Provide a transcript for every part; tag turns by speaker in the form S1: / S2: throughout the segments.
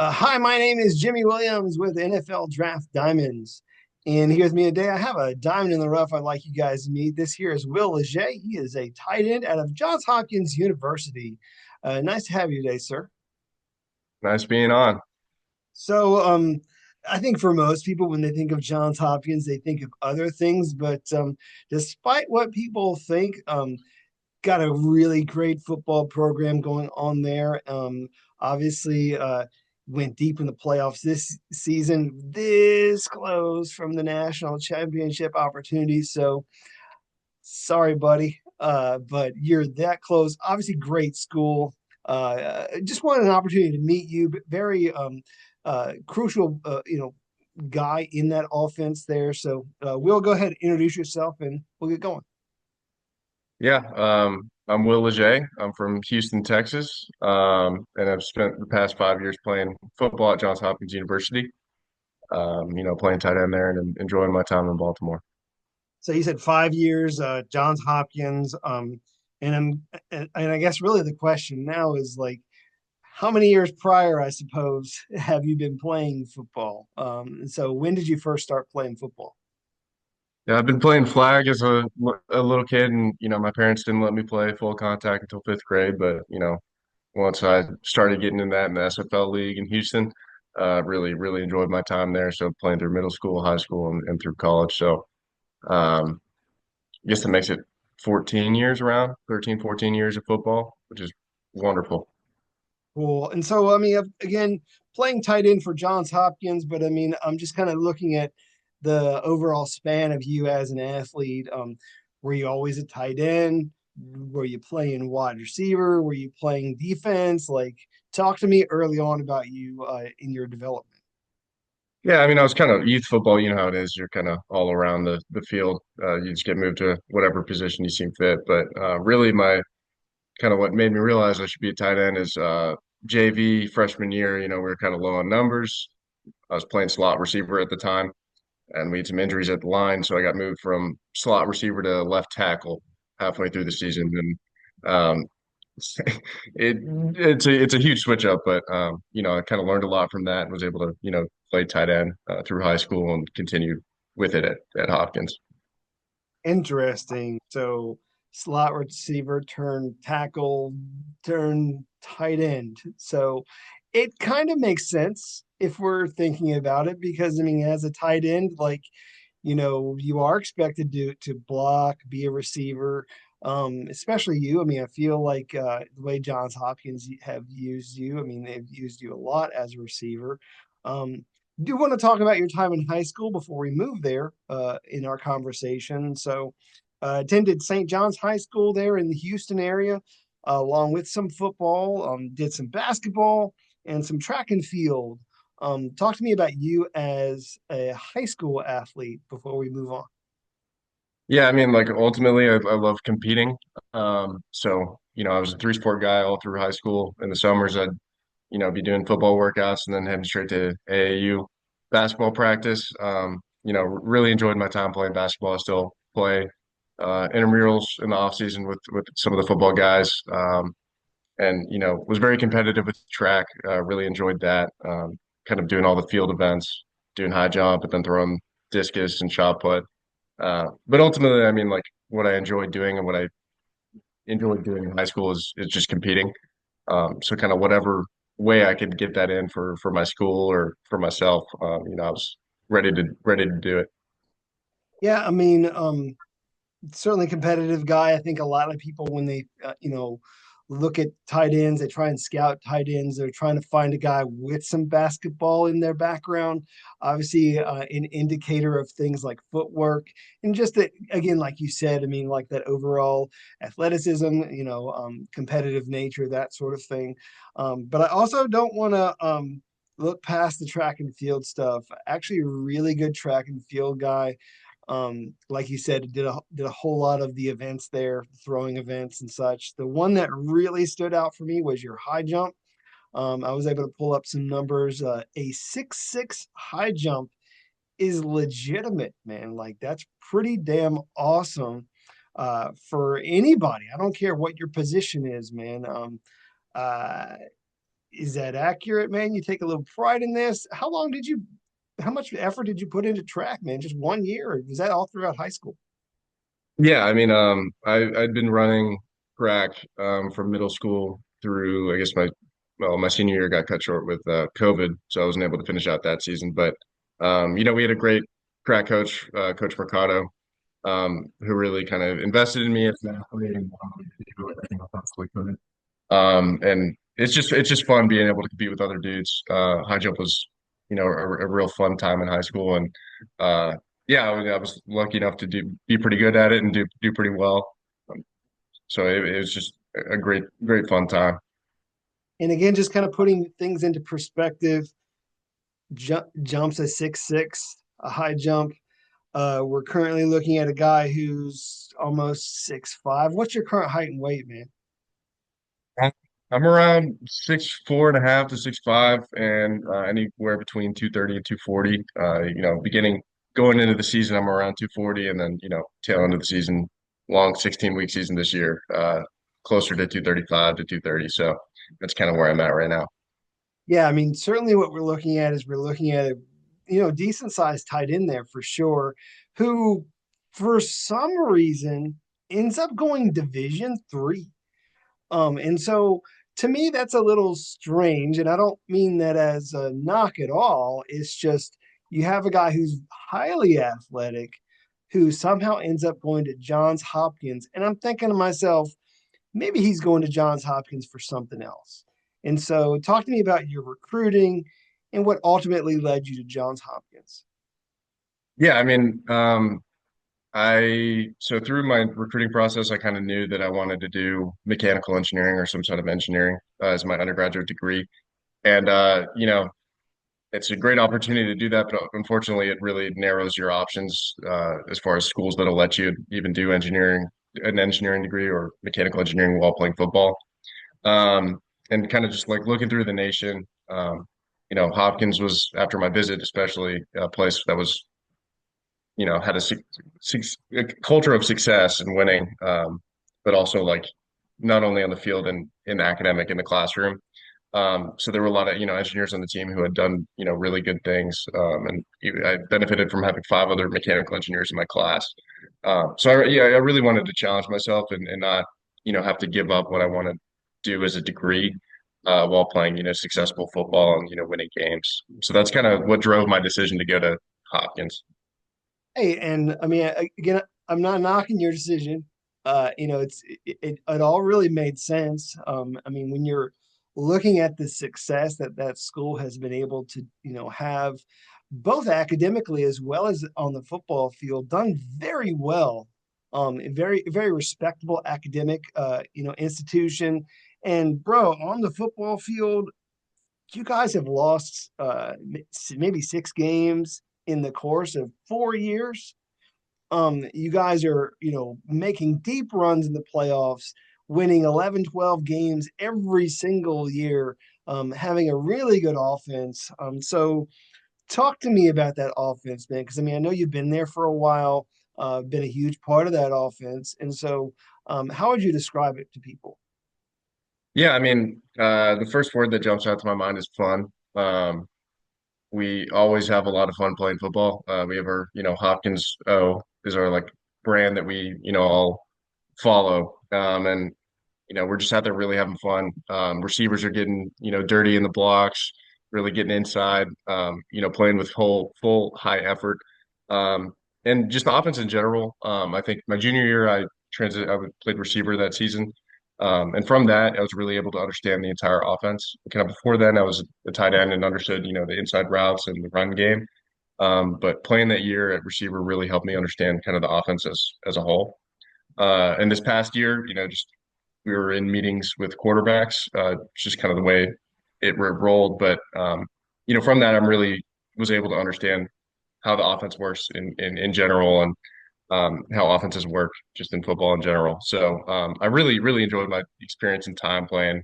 S1: Hi, my name is Jimmy Williams with NFL Draft Diamonds. And here's me today. I have a diamond in the rough I'd like you guys to meet. This here is Will Leger. He is a tight end out of Johns Hopkins University. Nice to have you today, sir.
S2: Nice being on.
S1: So, I think for most people, when they think of Johns Hopkins, they think of other things. But despite what people think, got a really great football program going on there. Obviously, went deep in the playoffs this season, this close from the national championship opportunity. So sorry, buddy, but you're that close. Obviously, great school. Just wanted an opportunity to meet you. But very crucial, guy in that offense there. So we'll go ahead and introduce yourself, and we'll get going.
S2: Yeah, I'm Will Leger. I'm from Houston, Texas, and I've spent the past 5 years playing football at Johns Hopkins University. Playing tight end there and enjoying my time in Baltimore.
S1: So you said 5 years, Johns Hopkins, and I guess really the question now is like, how many years prior, I suppose, have you been playing football? And so when did you first start playing football?
S2: Yeah, I've been playing flag as a little kid, and my parents didn't let me play full contact until fifth grade. But once I started getting in that in the SFL league in Houston, really enjoyed my time there. So playing through middle school, high school, and through college. So. Um, I guess that makes it 14 years around, 13, 14 years of football, which is wonderful.
S1: Cool. And so, I mean, again, playing tight end for Johns Hopkins, but I mean, I'm just kind of looking at the overall span of you as an athlete. Were you always a tight end? Were you playing wide receiver? Were you playing defense? Like, talk to me early on about you in your development.
S2: Yeah, I mean, I was kind of youth football. You know how it is. You're kind of all around the field. You just get moved to whatever position you seem fit. But really, my kind of what made me realize I should be a tight end is JV freshman year. We were kind of low on numbers. I was playing slot receiver at the time, and we had some injuries at the line, so I got moved from slot receiver to left tackle halfway through the season, and it it's a huge switch up, but I kind of learned a lot from that and was able to play tight end through high school and continued with it at Hopkins.
S1: Interesting. So slot receiver turn tackle turn tight end. So it kind of makes sense if we're thinking about it because I mean as a tight end, like you are expected to block, be a receiver. Especially you. I mean, I feel like the way Johns Hopkins have used you, I mean, they've used you a lot as a receiver. Um, do want to talk about your time in high school before we move there in our conversation. So, attended St. John's High School there in the Houston area, along with some football, did some basketball and some track and field. Talk to me about you as a high school athlete before we move on.
S2: Yeah, I mean, like ultimately, I love competing. So I was a three-sport guy all through high school. In the summers, I'd be doing football workouts and then heading straight to AAU basketball practice. Really enjoyed my time playing basketball. I still play intramurals in the off season with some of the football guys. And was very competitive with track. Really enjoyed that. Kind of doing all the field events, doing high jump, but then throwing discus and shot put. But ultimately, I mean, like what I enjoyed doing and what I enjoyed doing in high school is just competing. So kind of whatever way I could get that in for my school or for myself, I was ready to do it.
S1: Yeah, I mean, certainly competitive guy. I think a lot of people when they look at tight ends, they try and scout tight ends. They're trying to find a guy with some basketball in their background. Obviously, an indicator of things like footwork and just that again, like you said. I mean, like that overall athleticism, competitive nature, that sort of thing. But I also don't want to look past the track and field stuff. Actually, a really good track and field guy. Like you said, did a whole lot of the events there, throwing events and such. The one that really stood out for me was your high jump. I was able to pull up some numbers. A 6'6" high jump is legitimate, man. Like that's pretty damn awesome for anybody. I don't care what your position is, man. Uh, Is that accurate, man? You take a little pride in this. How much effort did you put into track, man? Just 1 year? Or was that all throughout high school?
S2: Yeah, I mean, I'd been running track from middle school through, I guess my senior year got cut short with COVID, so I wasn't able to finish out that season. But we had a great track coach, Coach Mercado, who really kind of invested in me as an athlete and wanted me to do everything I possibly could. And it's just fun being able to compete with other dudes. High jump was, a real fun time in high school, and yeah, I was lucky enough to be pretty good at it and do pretty well. Um, so it was just a great fun time.
S1: And again, just kind of putting things into perspective, jumps a 6'6", a high jump. We're currently looking at a guy who's almost 6'5". What's your current height and weight, man?
S2: I'm around 6'4.5" to 6'5", and anywhere between 230 and 240. Beginning going into the season, I'm around 240, and then tail end of the season, long 16-week season this year, closer to 235 to 230. So that's kind of where I'm at right now.
S1: Yeah, I mean, certainly what we're looking at a decent sized tight end there for sure, who for some reason ends up going Division 3. And so to me, that's a little strange. And I don't mean that as a knock at all. It's just you have a guy who's highly athletic who somehow ends up going to Johns Hopkins. And I'm thinking to myself, maybe he's going to Johns Hopkins for something else. And so talk to me about your recruiting and what ultimately led you to Johns Hopkins.
S2: Yeah, I mean, so through my recruiting process, I kind of knew that I wanted to do mechanical engineering or some sort of engineering as my undergraduate degree. And it's a great opportunity to do that, but unfortunately, it really narrows your options as far as schools that'll let you even do an engineering degree or mechanical engineering while playing football. Um, and kind of just like looking through the nation, Hopkins was, after my visit, especially a place that was, had a culture of success and winning, but also like not only on the field and in the academic in the classroom. So there were a lot of, engineers on the team who had done, really good things. And I benefited from having five other mechanical engineers in my class. I really wanted to challenge myself and not, have to give up what I want to do as a degree, while playing, successful football and, winning games. So that's kind of what drove my decision to go to Hopkins.
S1: Hey, and I mean, again, I'm not knocking your decision. It all really made sense. I mean, when you're looking at the success that that school has been able to, have both academically as well as on the football field, done very well. A very respectable academic, institution. And bro, on the football field, you guys have lost maybe 6 games in the course of 4 years. You guys are, making deep runs in the playoffs, winning 11, 12 games every single year, having a really good offense. So talk to me about that offense, man, because I mean, I know you've been there for a while, been a huge part of that offense. And so, how would you describe it to people?
S2: Yeah, I mean, the first word that jumps out to my mind is fun. We always have a lot of fun playing football. We have our, Hopkins O is our like brand that we, all follow. And we're just out there really having fun. Receivers are getting, dirty in the blocks, really getting inside, playing with full high effort. And just the offense in general. I think my junior year, I played receiver that season. And from that, I was really able to understand the entire offense. Kind of before then, I was a tight end and understood, the inside routes and the run game. But playing that year at receiver really helped me understand kind of the offense as a whole. And this past year, just we were in meetings with quarterbacks, just kind of the way it rolled. But from that, I'm really was able to understand how the offense works in general and how offenses work just in football in general. So I really enjoyed my experience and time playing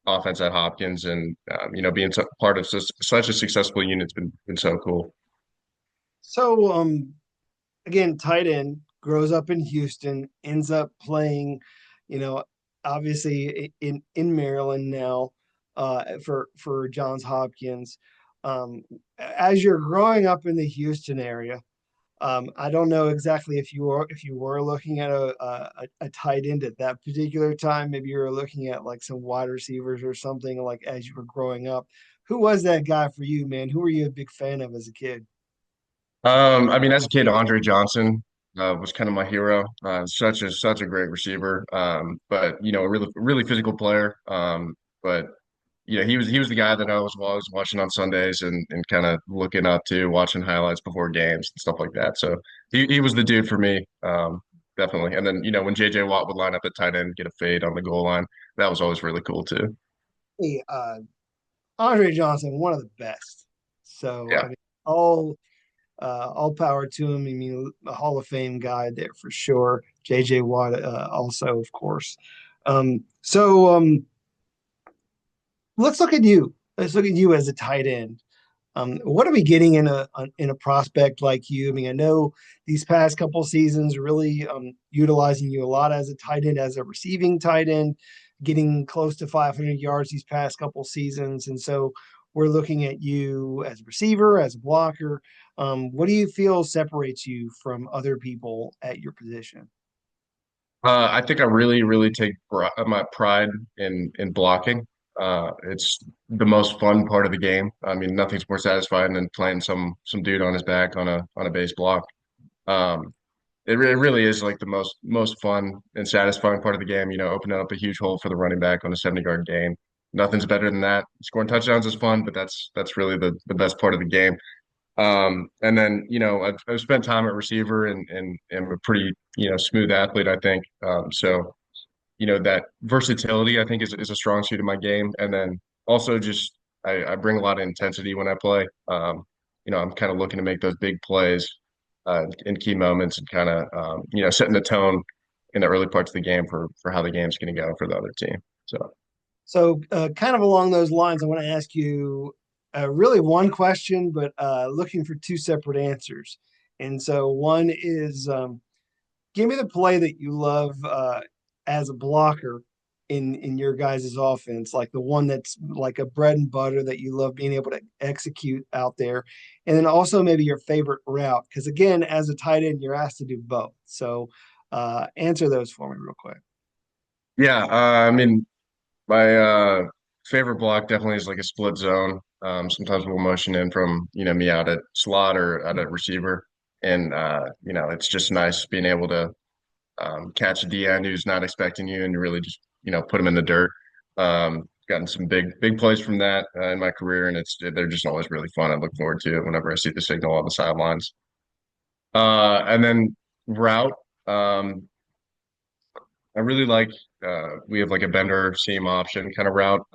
S2: offense at Hopkins, and being part of such a successful unit has been so cool.
S1: So, again, tight end grows up in Houston, ends up playing, you know, obviously in Maryland now. for Johns Hopkins. As you're growing up in the Houston area, I don't know exactly if you were looking at a tight end at that particular time. Maybe you were looking at like some wide receivers or something like as you were growing up. Who was that guy for you, man? Who were you a big fan of as a kid?
S2: I mean, as a kid, Andre Johnson was kind of my hero. Such a great receiver. But a really physical player. But he was the guy that I was always watching on Sundays and kind of looking up to, watching highlights before games and stuff like that. So he was the dude for me, definitely. And then when JJ Watt would line up at tight end, get a fade on the goal line, that was always really cool too.
S1: Hey, Andre Johnson, one of the best. So I
S2: Yeah.
S1: mean, all power to him. I mean, a Hall of Fame guy there for sure. JJ Watt, also, of course. So let's look at you. Let's look at you as a tight end. What are we getting in a prospect like you? I mean, I know these past couple seasons really utilizing you a lot as a tight end, as a receiving tight end, getting close to 500 yards these past couple seasons, and so we're looking at you as a receiver, as a blocker. What do you feel separates you from other people at your position?
S2: I think I really take my pride in blocking. It's the most fun part of the game. I mean, nothing's more satisfying than playing some dude on his back on a base block. Um, it really is like the most fun and satisfying part of the game. Opening up a huge hole for the running back on a 70-yard gain. Nothing's better than that. Scoring touchdowns is fun, but that's really the best part of the game. And then, I've spent time at receiver and am a pretty, smooth athlete, I think. So, that versatility, I think, is a strong suit of my game. And then also just I bring a lot of intensity when I play. I'm kind of looking to make those big plays in key moments and kind of, setting the tone in the early parts of the game for how the game's going to go for the other team. So,
S1: So, kind of along those lines, I want to ask you really one question, but looking for two separate answers. And so, one is give me the play that you love as a blocker in your guys' offense, like the one that's like a bread and butter that you love being able to execute out there. And then also maybe your favorite route, because again, as a tight end, you're asked to do both. So, answer those for me real quick.
S2: yeah, I mean, my favorite block definitely is like a split zone. Sometimes we'll motion in from, me out at slot or out at receiver. And it's just nice being able to catch a D end who's not expecting you and really just, put him in the dirt. Gotten some big plays from that in my career, and they're just always really fun. I look forward to it whenever I see the signal on the sidelines. And then route. I really like we have like a bender seam option kind of route.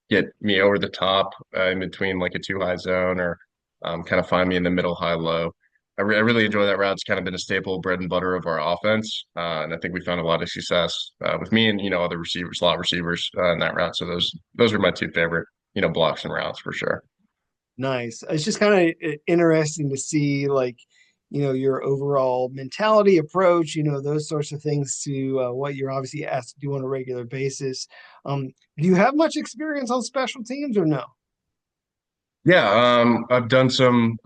S2: Get me over the top in between like a two high zone or kind of find me in the middle high low. I really enjoy that route. It's kind of been a staple bread and butter of our offense, and I think we found a lot of success with me and other receivers, slot receivers in that route. So those are my two favorite blocks and routes for sure.
S1: Nice. It's just kind of interesting to see, like, your overall mentality, approach, those sorts of things to what you're obviously asked to do on a regular basis. Do you have much experience on special teams or no?
S2: Yeah, I've done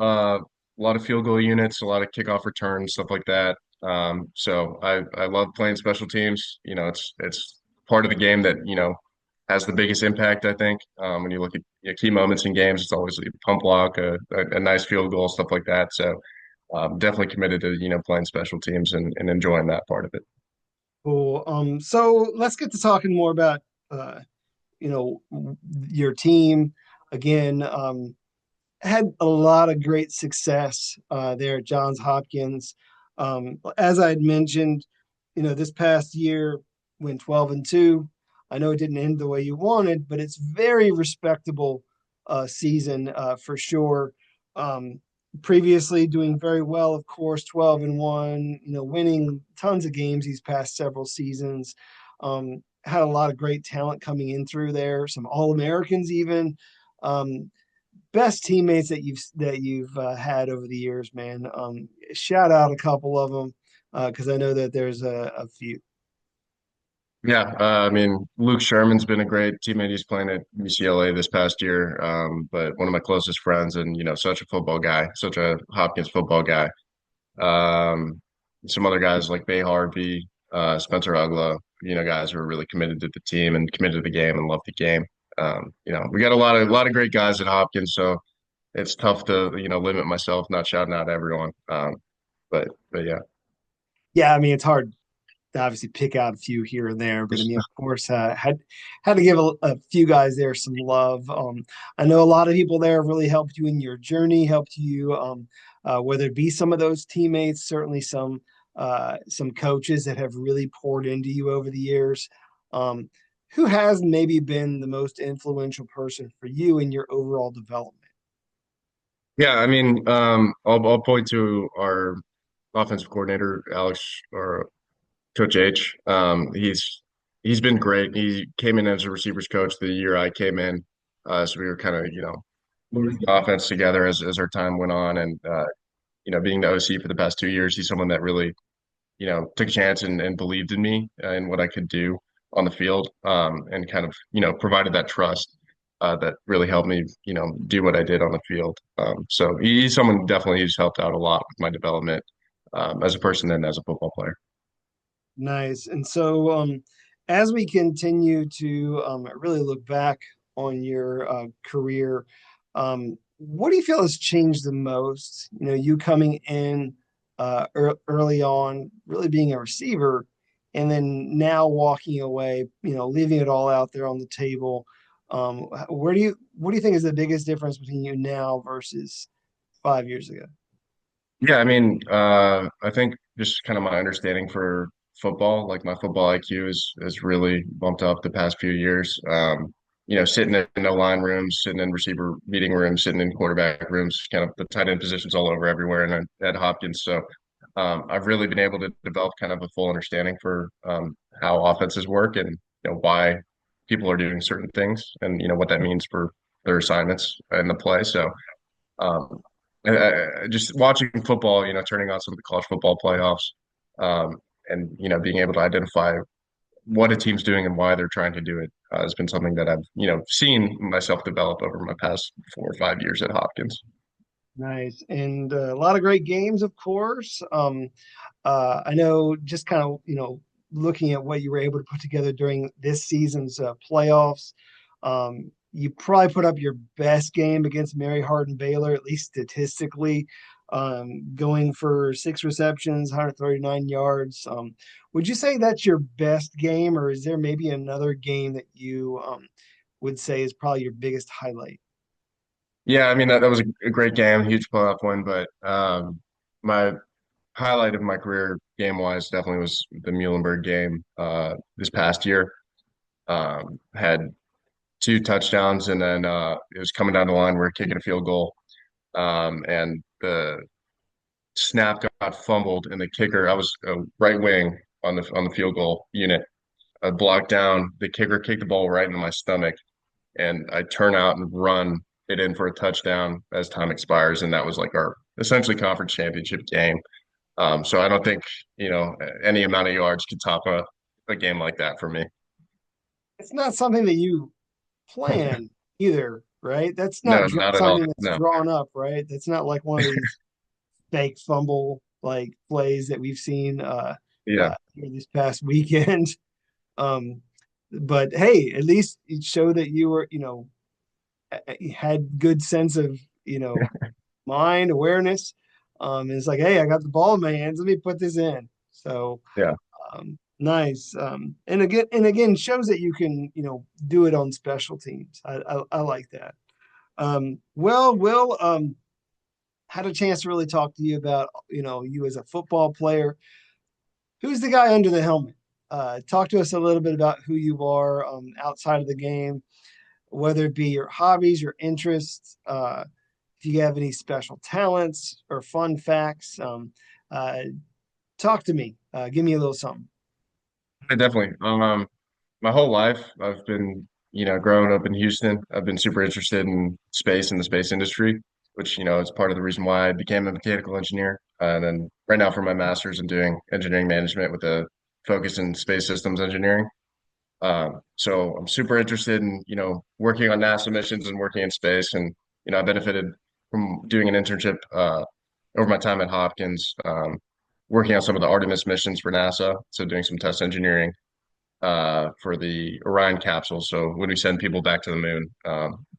S2: a lot of field goal units, a lot of kickoff returns, stuff like that. So I love playing special teams. It's part of the game that has the biggest impact. I think when you look at key moments in games, it's always a pump block, a nice field goal, stuff like that. So definitely committed to playing special teams and enjoying that part of it.
S1: Cool. So let's get to talking more about uh, you know, your team. Again, had a lot of great success there at Johns Hopkins. As I had mentioned, this past year went 12-2. I know it didn't end the way you wanted, but it's very respectable season for sure. Um, Previously doing very well, of course, 12-1, winning tons of games these past several seasons. Had a lot of great talent coming in through there, some All-Americans even. Um, Best teammates that you've had over the years, man. Shout out a couple of them because I know that there's a few.
S2: Yeah, I mean, Luke Sherman's been a great teammate. He's playing at UCLA this past year, but one of my closest friends, and such a football guy, such a Hopkins football guy. Um, some other guys like Bay Harvey, Spencer Ugla, guys who are really committed to the team and committed to the game and love the game. We got a lot of great guys at Hopkins, so it's tough to limit myself, not shouting out everyone. But yeah.
S1: Yeah, I mean, it's hard to obviously pick out a few here and there, but I mean, of course, had to give a few guys there some love. I know a lot of people there have really helped you in your journey, helped you, whether it be some of those teammates, certainly some coaches that have really poured into you over the years. Um, who has maybe been the most influential person for you in your overall development?
S2: Yeah, I mean, I'll point to our offensive coordinator, Alex or Coach H. He's been great. He came in as a receivers coach the year I came in, so we were kind of moving the offense together as our time went on, and being the OC for the past 2 years, he's someone that really took a chance and believed in me and what I could do on the field, and kind of provided that trust that really helped me do what I did on the field. So he's someone definitely who's helped out a lot with my development as a person and as a football player.
S1: Nice. And so, as we continue to really look back on your career, what do you feel has changed the most? You know, you coming in early on, really being a receiver, and then now walking away, leaving it all out there on the table. What do you think is the biggest difference between you now versus 5 years ago?
S2: Yeah, I mean, I think just kind of my understanding for football, like my football IQ is really bumped up the past few years. Sitting in O-line rooms, sitting in receiver meeting rooms, sitting in quarterback rooms, kind of the tight end positions all over everywhere, and at Hopkins. So I've really been able to develop kind of a full understanding for how offenses work and why people are doing certain things, and what that means for their assignments in the play. So. Um, just watching football, turning on some of the college football playoffs, um, and being able to identify what a team's doing and why they're trying to do it has been something that I've seen myself develop over my past 4 or 5 years at Hopkins.
S1: Nice. And a lot of great games, of course. I know just kind of, looking at what you were able to put together during this season's playoffs, you probably put up your best game against Mary Hardin Baylor, at least statistically, going for 6 receptions, 139 yards. Would you say that's your best game, or is there maybe another game that you would say is probably your biggest highlight?
S2: Yeah, I mean that was a great game, huge playoff win, but my highlight of my career game wise definitely was the Muhlenberg game this past year. Had two touchdowns, and then it was coming down the line. We're kicking a field goal, and the snap got fumbled, and the kicker. I was a right wing on the field goal unit. I blocked down. The kicker kicked the ball right into my stomach, and I turn out and run it in for a touchdown as time expires, and that was like our essentially conference championship game. So I don't think any amount of yards could top a game like that for me.
S1: It's not something that you plan either, right? That's not
S2: No, not at all.
S1: something that's
S2: No.
S1: drawn up, right? That's not like one of these fake fumble like plays that we've seen
S2: Yeah.
S1: here this past weekend. Um, but hey, at least it showed that you were, had good sense of, mind awareness. It's like, hey, I got the ball in my hands. Let me put this in. So
S2: Yeah.
S1: nice. And again, shows that you can, do it on special teams. I like that. Well, Will, had a chance to really talk to you about, you as a football player. Who's the guy under the helmet? Talk to us a little bit about who you are outside of the game, whether it be your hobbies, your interests, if you have any special talents or fun facts. Uh, talk to me. Give me a little something.
S2: Definitely. My whole life, I've been, growing up in Houston, I've been super interested in space and the space industry, which, is part of the reason why I became a mechanical engineer. And then right now for my master's, I'm doing engineering management with a focus in space systems engineering. So I'm super interested in, working on NASA missions and working in space. And, I benefited from doing an internship over my time at Hopkins, working on some of the Artemis missions for NASA. So doing some test engineering for the Orion capsule. So when we send people back to the moon,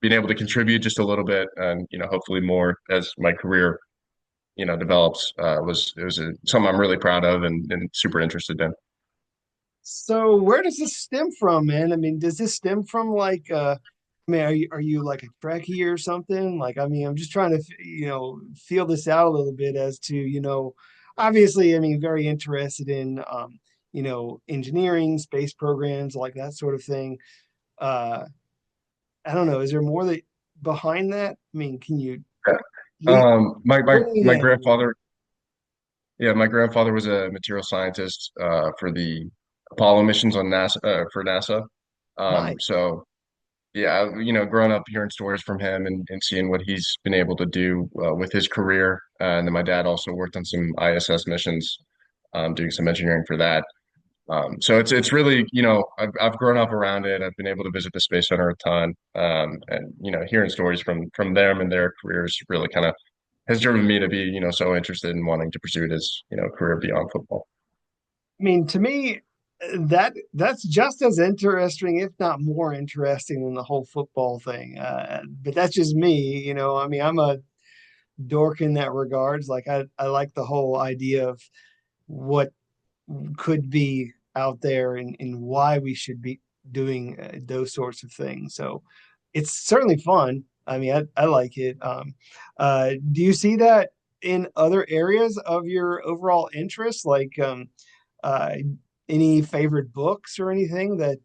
S2: being able to contribute just a little bit and, hopefully more as my career, develops, something I'm really proud of and super interested in.
S1: So where does this stem from, man? I mean, does this stem from like I mean, are you like a Trekkie or something? Like, I mean, I'm just trying to, feel this out a little bit as to, obviously, I mean, very interested in engineering, space programs, like that sort of thing. Uh, I don't know, is there more that behind that? I mean, can you lead, bring me
S2: My
S1: in a little?
S2: grandfather, yeah, my grandfather was a material scientist for the Apollo missions on NASA for NASA.
S1: Nice.
S2: So yeah, growing up hearing stories from him and seeing what he's been able to do with his career, and then my dad also worked on some ISS missions, doing some engineering for that. So it's really, I've grown up around it. I've been able to visit the Space Center a ton, and hearing stories from them and their careers really kind of has driven me to be, so interested in wanting to pursue this, career beyond football.
S1: I mean, to me, that's just as interesting, if not more interesting, than the whole football thing. But that's just me, I mean, I'm a dork in that regards. Like, I like the whole idea of what could be out there and why we should be doing those sorts of things. So it's certainly fun. I mean, I like it. Do you see that in other areas of your overall interest, like uh, any favorite books or anything that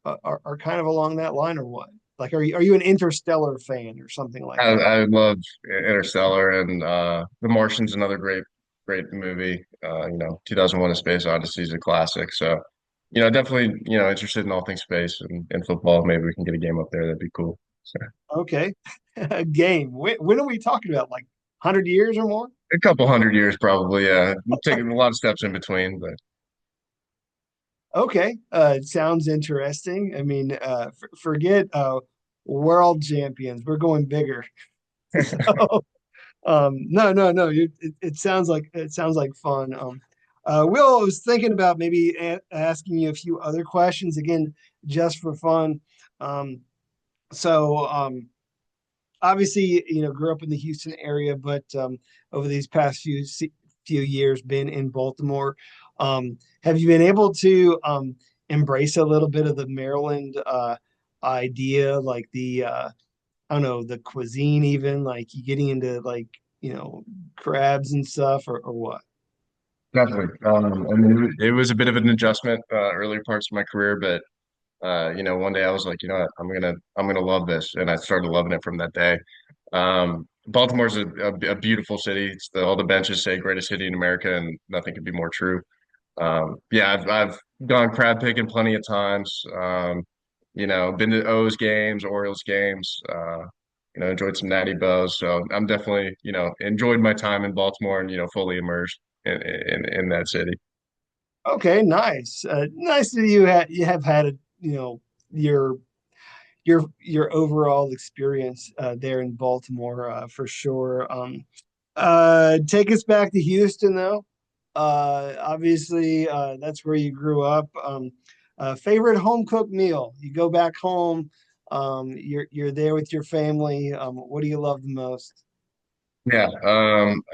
S1: are kind of along that line, or what? Like, are you an Interstellar fan or something like that?
S2: I love Interstellar and The Martian's another great movie. 2001: A Space Odyssey is a classic. So, definitely, interested in all things space and football. Maybe we can get a game up there. That'd be cool. So,
S1: Okay, a game. When are we talking about? Like 100 years or more?
S2: a couple hundred years probably. Yeah, taking a lot of steps in between, but
S1: Okay, it sounds interesting. I mean, forget world champions. We're going bigger. So, no, no, no. It sounds like fun. Will, I was thinking about maybe asking you a few other questions again, just for fun. Um, so, obviously, grew up in the Houston area, but over these past few years, been in Baltimore. Have you been able to embrace a little bit of the Maryland idea, like the I don't know, the cuisine, even like you getting into like crabs and stuff, or what?
S2: definitely. I mean, it was a bit of an adjustment earlier parts of my career, but one day I was like, I'm gonna love this, and I started loving it from that day. Baltimore's a beautiful city. All the benches say greatest city in America, and nothing could be more true. Yeah, I've gone crab picking plenty of times. Been to O's games, Orioles games. Enjoyed some natty bows. So I'm definitely, enjoyed my time in Baltimore and fully immersed in that city.
S1: Okay, nice. Nice that you have had your your overall experience there in Baltimore for sure. Take us back to Houston though. Obviously, that's where you grew up. Favorite home cooked meal? You go back home. You're there with your family. What do you love the most?
S2: Yeah.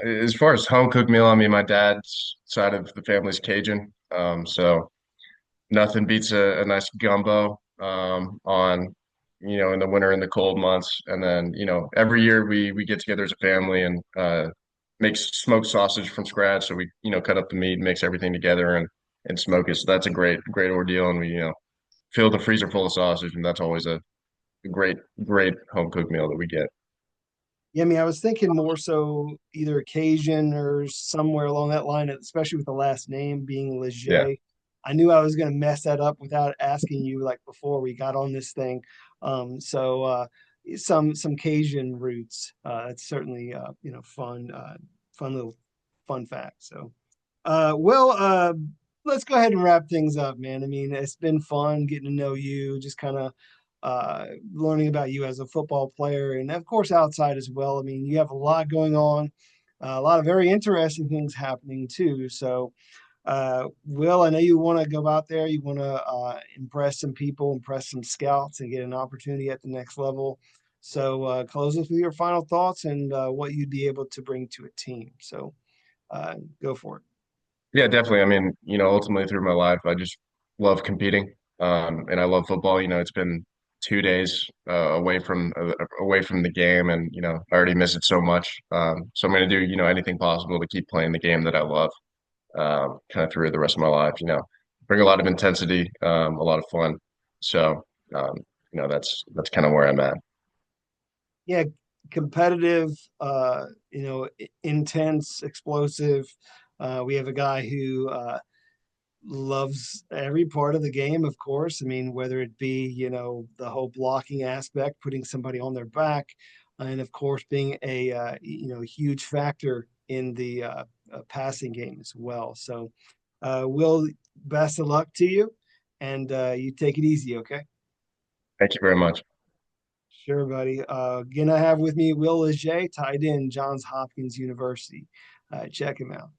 S2: As far as home cooked meal, I mean, my dad's side of the family's Cajun. So nothing beats a nice gumbo on, in the winter and the cold months. And then, every year we get together as a family and make smoked sausage from scratch. So we, cut up the meat, mix everything together and smoke it. So that's a great ordeal. And we, fill the freezer full of sausage, and that's always a great home cooked meal that we get.
S1: Yeah, I mean, I was thinking more so either Cajun or somewhere along that line, especially with the last name being
S2: Yeah,
S1: Leger. I knew I was going to mess that up without asking you like before we got on this thing. So some Cajun roots. It's certainly fun, fun little fun fact. So well, let's go ahead and wrap things up, man. I mean, it's been fun getting to know you, just kind of learning about you as a football player, and of course outside as well. I mean, you have a lot going on, a lot of very interesting things happening too. So, Will, I know you want to go out there, you want to impress some people, impress some scouts, and get an opportunity at the next level. So, close us with your final thoughts and what you'd be able to bring to a team. So, go for it.
S2: Yeah, definitely. I mean, ultimately through my life, I just love competing, and I love football. It's been 2 days away from the game, and I already miss it so much. So I'm going to do anything possible to keep playing the game that I love, kind of through the rest of my life. Bring a lot of intensity, a lot of fun. So um, that's kind of where I'm at.
S1: Yeah, competitive, intense, explosive. We have a guy who loves every part of the game, of course. I mean, whether it be, the whole blocking aspect, putting somebody on their back, and of course, being a, huge factor in the passing game as well. So, Will, best of luck to you, and you take it easy, okay?
S2: Thank you very much.
S1: Sure, buddy. Again, I have with me Will Leger, tight end, Johns Hopkins University. Check him out.